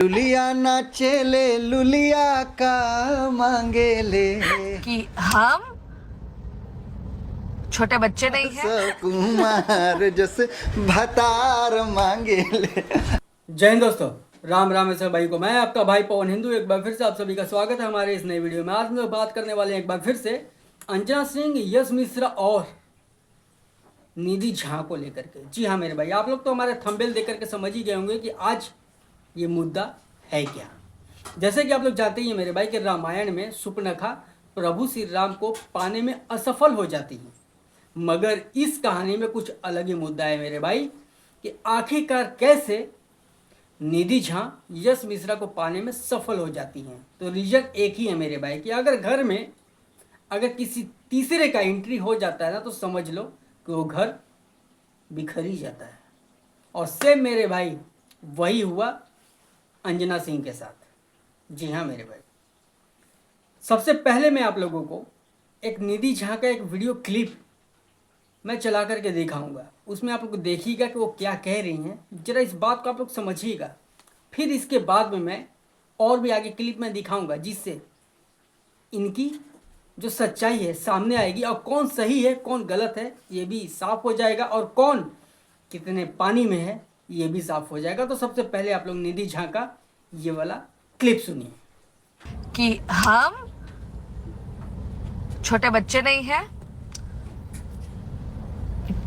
लुलिया नाचे ले लुलिया का मांगे ले कि हम छोटे बच्चे नहीं हैं। कुमार जैसे भतार मांगे ले। जय हिंद दोस्तों, राम राम ऐसे भाई को मैं आपका भाई पवन हिंदू एक बार फिर से आप सभी का स्वागत है हमारे इस नए वीडियो में। आज हम लोग बात करने वाले हैं एक बार फिर से अंजना सिंह, यश मिश्रा और निधि झा को लेकर के। जी हाँ मेरे भाई, आप लोग तो हमारे थंबनेल देख करके समझ ही गए होंगे कि आज ये मुद्दा है क्या। जैसे कि आप लोग जानते ही हैं मेरे भाई कि रामायण में सुपर्णखा प्रभु श्री राम को पाने में असफल हो जाती है, मगर इस कहानी में कुछ अलग ही मुद्दा है मेरे भाई कि आखिरकार कैसे निधि झा यश मिश्रा को पाने में सफल हो जाती हैं। तो रीजन एक ही है मेरे भाई कि अगर घर में अगर किसी तीसरे का एंट्री हो जाता है ना, तो समझ लो कि वो घर बिखर ही जाता है। और सेम मेरे भाई वही हुआ अंजना सिंह के साथ। जी हाँ मेरे भाई, सबसे पहले मैं आप लोगों को एक निधि झा का एक वीडियो क्लिप मैं चला करके दिखाऊंगा। उसमें आप लोग देखिएगा कि वो क्या कह रही हैं, जरा इस बात को आप लोग समझिएगा। फिर इसके बाद में मैं और भी आगे क्लिप में दिखाऊंगा, जिससे इनकी जो सच्चाई है सामने आएगी और कौन सही है कौन गलत है ये भी साफ हो जाएगा, और कौन कितने पानी में है ये भी साफ हो जाएगा। तो सबसे पहले आप लोग निधि झा का ये वाला क्लिप सुनिए। कि हम छोटे बच्चे नहीं हैं,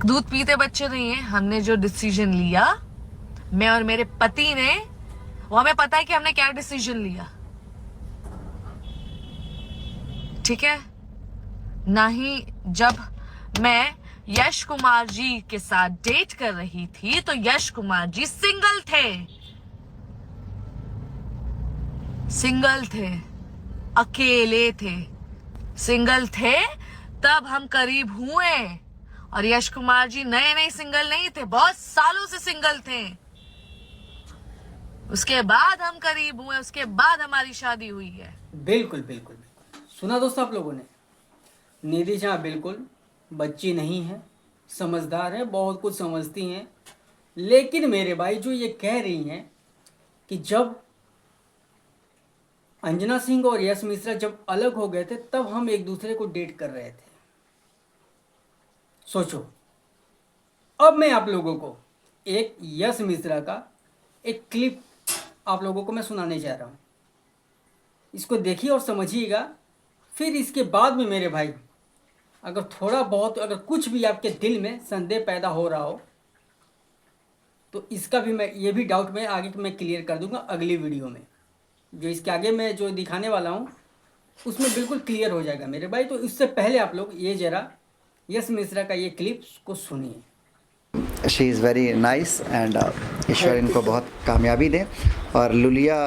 दूध पीते बच्चे नहीं हैं। हमने जो डिसीजन लिया, मैं और मेरे पति ने, वो हमें पता है कि हमने क्या डिसीजन लिया, ठीक है ना। ही जब मैं यश कुमार जी के साथ डेट कर रही थी तो यश कुमार जी सिंगल थे, अकेले थे, सिंगल थे। तब हम करीब हुए, और यश कुमार जी नए नए सिंगल नहीं थे, बहुत सालों से सिंगल थे। उसके बाद हम करीब हुए, उसके बाद हमारी शादी हुई है। बिल्कुल बिल्कुल सुना दोस्तों आप लोगों ने। निधि झा बिल्कुल बच्ची नहीं है, समझदार है, बहुत कुछ समझती हैं। लेकिन मेरे भाई जो ये कह रही हैं कि जब अंजना सिंह और यश मिश्रा जब अलग हो गए थे तब हम एक दूसरे को डेट कर रहे थे। सोचो, अब मैं आप लोगों को एक यश मिश्रा का एक क्लिप आप लोगों को मैं सुनाने जा रहा हूँ। इसको देखिए और समझिएगा। फिर इसके बाद में मेरे भाई अगर थोड़ा बहुत अगर कुछ भी आपके दिल में संदेह पैदा हो रहा हो तो इसका भी मैं ये भी डाउट में आगे मैं क्लियर कर दूंगा अगली वीडियो में। जो इसके आगे मैं जो दिखाने वाला हूँ उसमें बिल्कुल क्लियर हो जाएगा मेरे भाई। तो इससे पहले आप लोग ये जरा यश मिश्रा का ये क्लिप को सुनिए। She is very nice and ईश्वर इनको बहुत कामयाबी दे। और लुलिया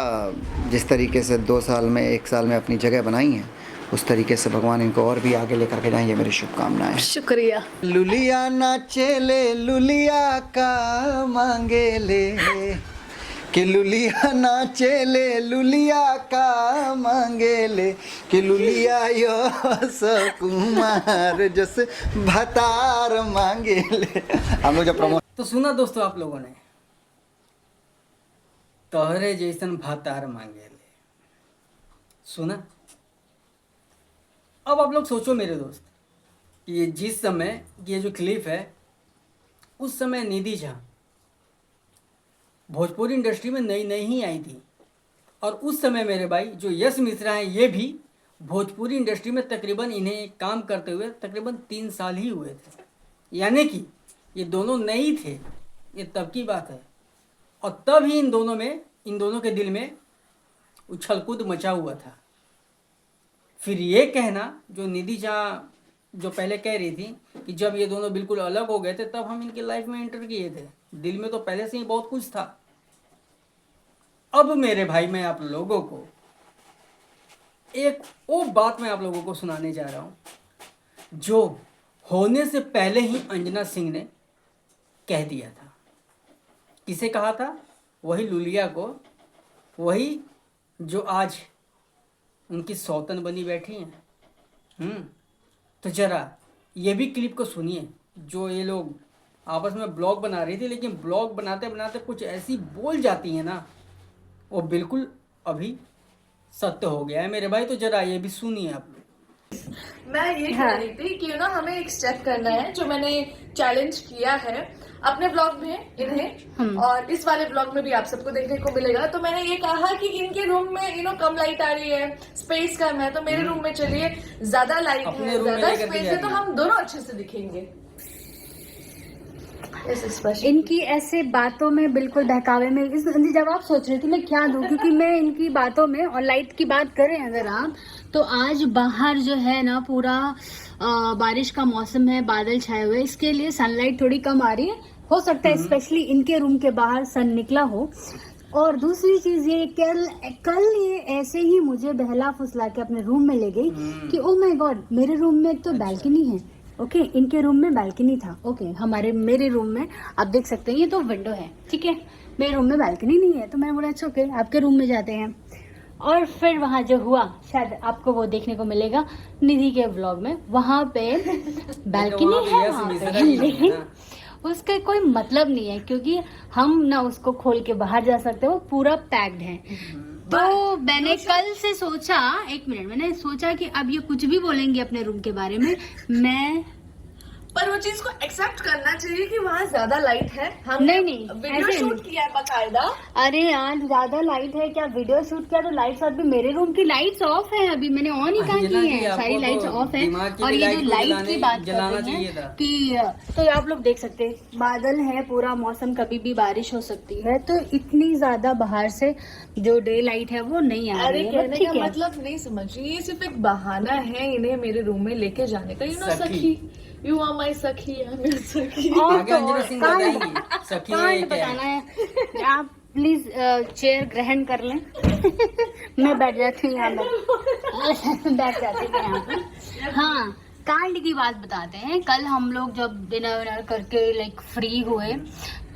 जिस तरीके से 2 साल में 1 साल में अपनी जगह बनाई है, उस तरीके से भगवान इनको और भी आगे लेकर के जाएं, ये मेरी शुभकामनाएं। शुक्रिया। लुलिया नाचे ले लुलिया का मांगे ले कि लुलिया नाचे ले लुलिया का मांगे ले कि लुलिया यश कुमार जैसे भतार मांगे ले। हम लोग जब प्रमोट तो सुना दोस्तों आप लोगों ने, तोहरे जैसन भातार मांगे ले, सुना। अब आप लोग सोचो मेरे दोस्त, ये जिस समय ये जो क्लिप है उस समय निधि झा भोजपुरी इंडस्ट्री में नई नई ही आई थी, और उस समय मेरे भाई जो यश मिश्रा हैं ये भी भोजपुरी इंडस्ट्री में तकरीबन इन्हें काम करते हुए तकरीबन 3 साल ही हुए थे। यानी कि ये दोनों नई थे, ये तब की बात है। और तब ही इन दोनों के दिल में उछल कूद मचा हुआ था। फिर ये कहना जो निधि झा जो पहले कह रही थी कि जब ये दोनों बिल्कुल अलग हो गए थे तब हम इनके लाइफ में एंटर किए थे, दिल में तो पहले से ही बहुत कुछ था। अब मेरे भाई मैं आप लोगों को एक वो बात मैं आप लोगों को सुनाने जा रहा हूँ जो होने से पहले ही अंजना सिंह ने कह दिया था। किसे कहा था? वही लुलिया को, वही जो आज उनकी सौतन बनी बैठी हैं। तो जरा ये भी क्लिप को सुनिए। जो ये लोग आपस में ब्लॉग बना रही थी, लेकिन ब्लॉग बनाते बनाते कुछ ऐसी बोल जाती हैं ना वो बिल्कुल अभी सत्य हो गया है मेरे भाई। तो जरा ये भी सुनिए आप। मैं ये कह रही थी कि हमें एक स्टेप करना है जो मैंने चैलेंज किया है अपने ब्लॉग में इन्हें, और इस वाले ब्लॉग में भी आप सबको देखने को मिलेगा। तो मैंने ये कहा कि इनके रूम में कम लाइट आ रही है, स्पेस कम है, तो मेरे रूम में चलिए, ज्यादा लाइट अपने है, रूम में ज्यादा लेकर स्पेस के है, तो जाइए। हम दोनों अच्छे से दिखेंगे। इनकी ऐसे बातों में बिल्कुल बहकावे में जब आप सोच रही थी मैं क्या दूं, क्योंकि मैं इनकी बातों में, और लाइट की बात करें अगर आप, तो आज बाहर जो है ना पूरा बारिश का मौसम है, बादल छाए हुए, इसके लिए सनलाइट थोड़ी कम आ रही है। हो सकता है स्पेशली इनके रूम के बाहर सन निकला हो। और दूसरी चीज ये, कल ये ऐसे ही मुझे बहला फुसला के अपने रूम में ले गई कि ओ माय गॉड, मेरे रूम में एक तो बालकनी है, ओके, इनके रूम में बालकनी था, ओके, मेरे रूम में आप देख सकते हैं ये तो विंडो है, ठीक है, मेरे रूम में बालकनी नहीं है। तो मैंने बोला अच्छा ओके, आपके रूम में जाते हैं। और फिर वहां जो हुआ, शायद आपको वो देखने को मिलेगा निधि के व्लॉग में, वहां पे बालकनी है वहाँ पे, लेकिन उसका कोई मतलब नहीं है, क्योंकि हम ना उसको खोल के बाहर जा सकते, वो पूरा पैक्ड है। तो मैंने कल से सोचा, एक मिनट, मैंने सोचा कि अब ये कुछ भी बोलेंगे अपने रूम के बारे में, मैं पर वो चीज को एक्सेप्ट करना चाहिए कि वहाँ ज्यादा लाइट है। हमने नहीं, वीडियो ऐसे शूट नहीं। किया है बाकायदा। अरे यार ज्यादा लाइट है क्या, वीडियो शूट किया तो लाइट्स अभी मेरे रूम की लाइट्स ऑफ है, अभी मैंने ऑन ही कहा की है, सारी लाइट्स ऑफ है। और ये जो लाइट की बात कर रहे हैं कि, तो आप लोग देख सकते हैं बादल है, पूरा मौसम, कभी भी बारिश हो सकती है, तो इतनी ज्यादा बाहर से जो डे लाइट है वो नहीं आ अरे रही है। कहने ठीक का है, मतलब नहीं समझ रही, ये सिर्फ एक बहाना है इन्हें मेरे रूम में लेके जाने का। सखी। सखी, यू आर माई सखी, आई एम योर सखी। और आगे तो अंजना और सिंह कांड बताएंगी सखी है कांड क्या बताना है। आप प्लीज चेयर ग्रहण कर लें। मैं बैठ जाती हूँ यहाँ पे, बैठ जाती हूँ यहाँ पे। हाँ, कांड की बात बताते हैं। कल हम लोग जब डिनर विनर करके लाइक फ्री हुए,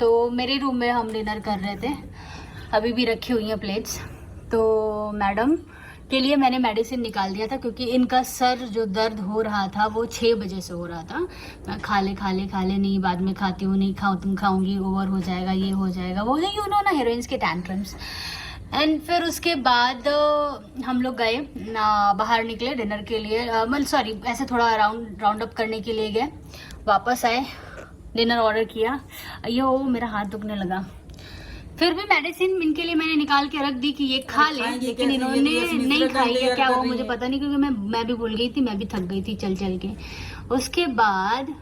तो मेरे रूम में हम डिनर कर रहे थे, अभी भी रखी हुई हैं प्लेट्स। तो मैडम के लिए मैंने मेडिसिन निकाल दिया था, क्योंकि इनका सर जो दर्द हो रहा था वो 6 बजे से हो रहा था। मैं खा ले नहीं, बाद में खाती हूँ, नहीं खाऊँ, तुम खाऊंगी, ओवर हो जाएगा, ये हो जाएगा, वो है ना हीरोइंस के टैंट्रम्स। एंड फिर उसके बाद हम लोग गए बाहर, निकले डिनर के लिए, मतलब सॉरी ऐसे थोड़ा राउंड अप करने के लिए गए, वापस आए, डिनर ऑर्डर किया, ये मेरा हाथ दुखने लगा। फिर भी मेडिसिन इनके लिए मैंने निकाल के रख दी कि ये खा ले, लेकिन इन्होंने नहीं खाई है, क्या वो मुझे पता नहीं, क्योंकि मैं भी भूल गई थी, मैं भी थक गई थी चल चल के। उसके बाद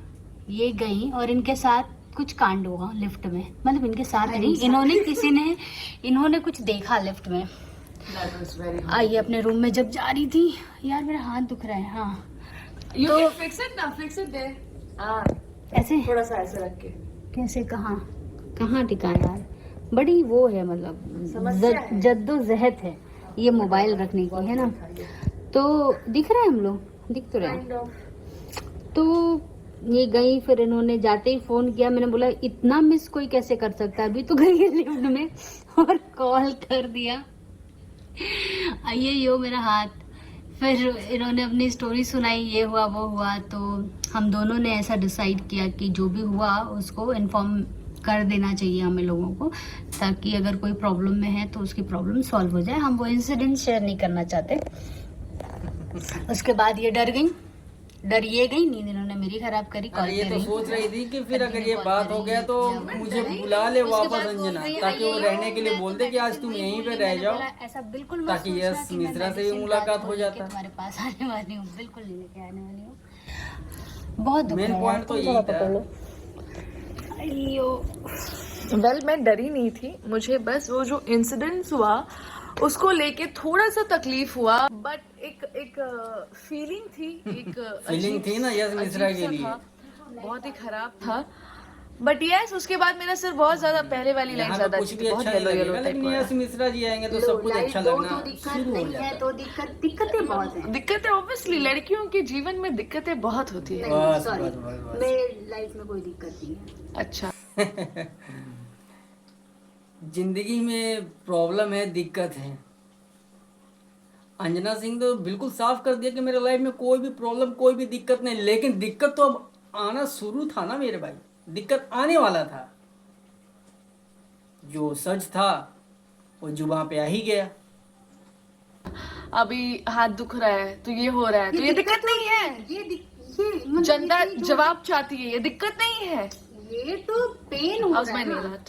ये गई और इनके साथ कुछ कांड हुआ लिफ्ट में, मतलब इनके साथ नहीं, इन्होंने कुछ देखा लिफ्ट में। आइए, अपने रूम में जब जा रही थी, यार मेरा हाथ दुख रहा है। हाँ, तो फिक्स इट दे, ऐसे थोड़ा सा ऐसे रख के। कैसे, कहाँ टिका यार, बड़ी वो है, मतलब जद्दोजहद है ये मोबाइल रखने की, है ना। तो दिख रहा है, हम लोग दिख तो रहे हैं। तो ये गई, फिर इन्होंने जाते ही फोन किया, मैंने बोला इतना मिस कोई कैसे कर सकता है, अभी तो गई है लिफ्ट में, और कॉल कर दिया, आइए यो मेरा हाथ। फिर इन्होंने अपनी स्टोरी सुनाई, ये हुआ वो हुआ। तो हम दोनों ने ऐसा डिसाइड किया कि जो भी हुआ उसको इन्फॉर्म कर देना चाहिए हमें लोगों को, ताकि अगर कोई प्रॉब्लम में है तो उसकी प्रॉब्लम सॉल्व हो जाए। हम वो इंसिडेंट शेयर नहीं करना चाहते। उसके बाद ये डर गई, नींद इन्होंने मेरी खराब करी, कॉल ये कर तो रही। सोच रही थी कि फिर अगर ये बात हो गया तो मुझे बुला ले वापस अंजना, ताकि वो रहने के लिए बोल दे कि आज तुम यहीं पे रह जाओ, ऐसा बिल्कुल मत ताकि सोचना यस कि मैं मिश्रा से भी medicine मुलाकात रात हो को जाता। लेके तुम्हारे पास आने वाली हूँ, बिल्कुल नहीं लेके आने वाली हूँ। बहुत दुख मेन है पॉइंट यार, तो तुम यही थोड़ा था। पकड़ लो। अयो, वेल मैं डरी नहीं थी, मुझे बस वो जो इंसिडेंस हुआ उसको लेके थोड़ा सा तकलीफ हुआ, बट एक फीलिंग थी, एक फीलिंग थी ना यस मिश्रा के लिए, बहुत ही खराब था। बट यस, उसके बाद मेरा सिर बहुत ज्यादा, पहले वाली लाइन यहाँ ज्यादा कुछ भी बहुत अच्छा नहीं येलो येलो लगेगा, लेकिन यस मिश्रा जी आएंगे तो सब कुछ अच्छा लगना शुरू हो जाता है। तो दिक्कतें बहुत हैं। दिक्कतें ऑब्वियसली लड़कियों के जीवन में दिक्कतें बहुत होती है। बस सॉरी, बस बस बस। मेरे लाइफ में कोई दिक्कत नहीं है। अच्छा, जिंदगी में प्रॉब्लम है, दिक्कत है। अंजना सिंह तो बिल्कुल साफ कर दिया कि मेरे लाइफ में कोई भी प्रॉब्लम, कोई भी दिक्कत नहीं, लेकिन दिक्कत तो अब आना शुरू था ना मेरे भाई, दिक्कत आने वाला था। जो सच था वो जुबान पे आ ही गया। अभी हाथ दुख रहा है तो ये हो रहा है, तो ये दिक्कत नहीं है। ये जनता जवाब चाहती है, ये दिक्कत नहीं है। ये तो पेन हो How's रहा my है nail ना। art?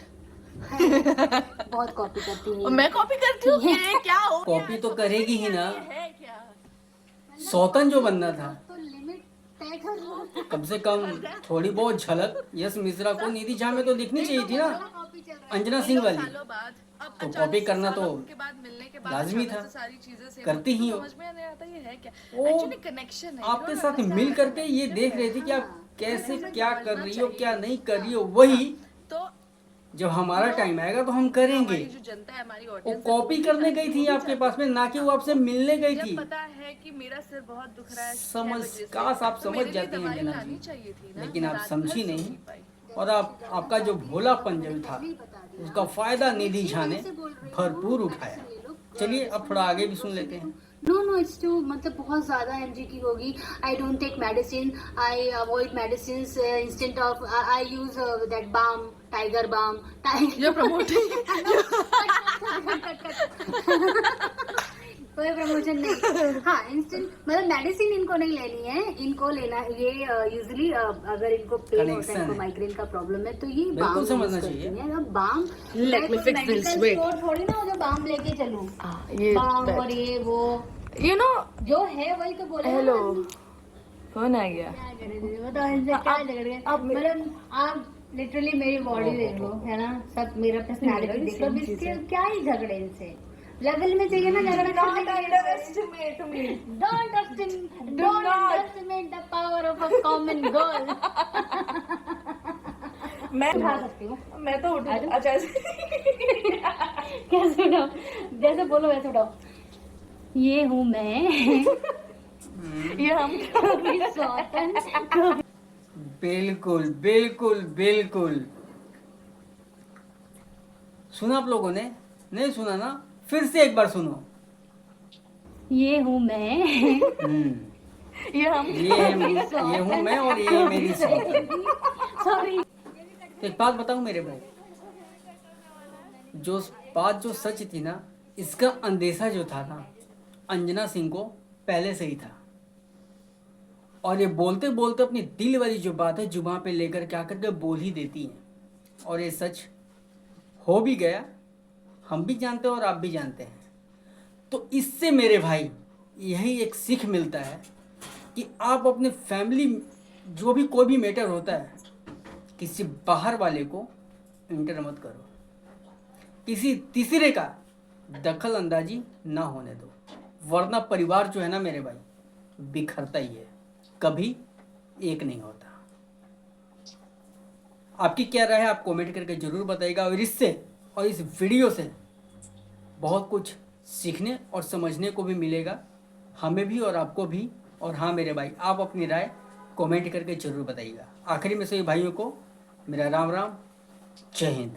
बहुत कॉपी करती और है। मैं कॉपी करती हूँ, ये क्या हो गया? कॉपी तो करेगी ही ना, है क्या? सौतन जो बनना था। तो लिमिट तय कर। कम से कम थोड़ी बहुत झलक यश मिश्रा को निधि झा में तो दिखनी चाहिए थी ना, कॉपी चल रहा अंजना सिंह वाली। सालों बाद अब तो अचानक कॉपी से करना सालों तो के बाद मिलने के बाद लाजमी अचानक था। से सारी चीजें सेम करती ही हो। समझ में नहीं आता ये है क्या। वो एक्चुअली कनेक्शन है, आपके साथ मिल करके ये देख रही थी कि आप कैसे क्या कर रही हो क्या नहीं कर रही हो। वही तो जब हमारा टाइम आएगा तो हम करेंगे। हमारी जो जनता है, हमारी वो ऑडियंस कॉपी करने गई थी आपके पास में, ना कि वो आपसे मिलने गई थी। जब पता है कि मेरा सिर बहुत दुख रहा है समझ 6 बजे से, काश आप तो समझ मेरे लिए जाती हैं दवाई अंजना लानी जी, चाहिए थी ना, लेकिन मैं आप रात समझी भर सो नहीं। नहीं पाई। और आपका जो भोलापन जो था उसका फायदा निधि झा ने भरपूर उठाया। चलिए अब थोड़ा आगे भी सुन लेते हैं। नो इट्स टू मतलब बहुत ज्यादा एमजी की होगी। I don't take medicine, I avoid medicine instead of I use that balm, tiger balm. You're promoting. कोई प्रमोशन नहीं। हाँ इंस्टेंट मतलब मेडिसिन इनको नहीं लेनी है, इनको लेना है ये यूजुअली अगर इनको पेन होता है, Connection इनको है। माइग्रेन का प्रॉब्लम है तो ये बिल्कुल बाम समझना use करती चाहिए। हैं। अब balm Let me fix this, wait. थोड़ी ना जो बाम लेके चलूं, ये बाम और ये वो यू नो जो है वही तो बोले। हेलो, कौन आ गया? क्या करे दीदी, बताओ इनसे क्या झगड़ गए। मतलब आप लिटरली मेरी बॉडी देख लो है ना, सब मेरा पर्सनालिटी देख लो, अब इसके क्या ही झगड़े इनसे। लेवल में चाहिए ना झगड़ा। Don't underestimate the power of a common girl. मैं उठा सकती हूँ, मैं तो उठा। अच्छा कैसे उठाओ, जैसे बोलो वैसे उठाओ। ये हूँ मैं। ये हम कभी सौतन, बिल्कुल बिल्कुल बिल्कुल। सुना आप लोगों ने? नहीं सुना ना, फिर से एक बार सुनो। ये हूँ मैं। ये हम ये हूँ मैं और ये है मेरी सौतन। सॉरी। तो एक बात बताऊं मेरे भाई, जो बात जो सच थी ना, इसका अंदेशा जो था ना अंजना सिंह को पहले से ही था। और ये बोलते बोलते अपनी दिल वाली जो बात है जुबान पे लेकर क्या करके बोल ही देती हैं। और ये सच हो भी गया, हम भी जानते हैं और आप भी जानते हैं। तो इससे मेरे भाई यही एक सीख मिलता है कि आप अपने फैमिली जो भी कोई भी मैटर होता है, किसी बाहर वाले को इंटर मत करो, किसी तीसरे का दखल अंदाजी ना होने दो, वरना परिवार जो है ना मेरे भाई बिखरता ही है, कभी एक नहीं होता। आपकी क्या राय है आप कमेंट करके जरूर बताइएगा। और इससे और इस वीडियो से बहुत कुछ सीखने और समझने को भी मिलेगा, हमें भी और आपको भी। और हाँ मेरे भाई, आप अपनी राय कमेंट करके जरूर बताइएगा। आखिरी में सभी भाइयों को मेरा राम राम, जय हिंद।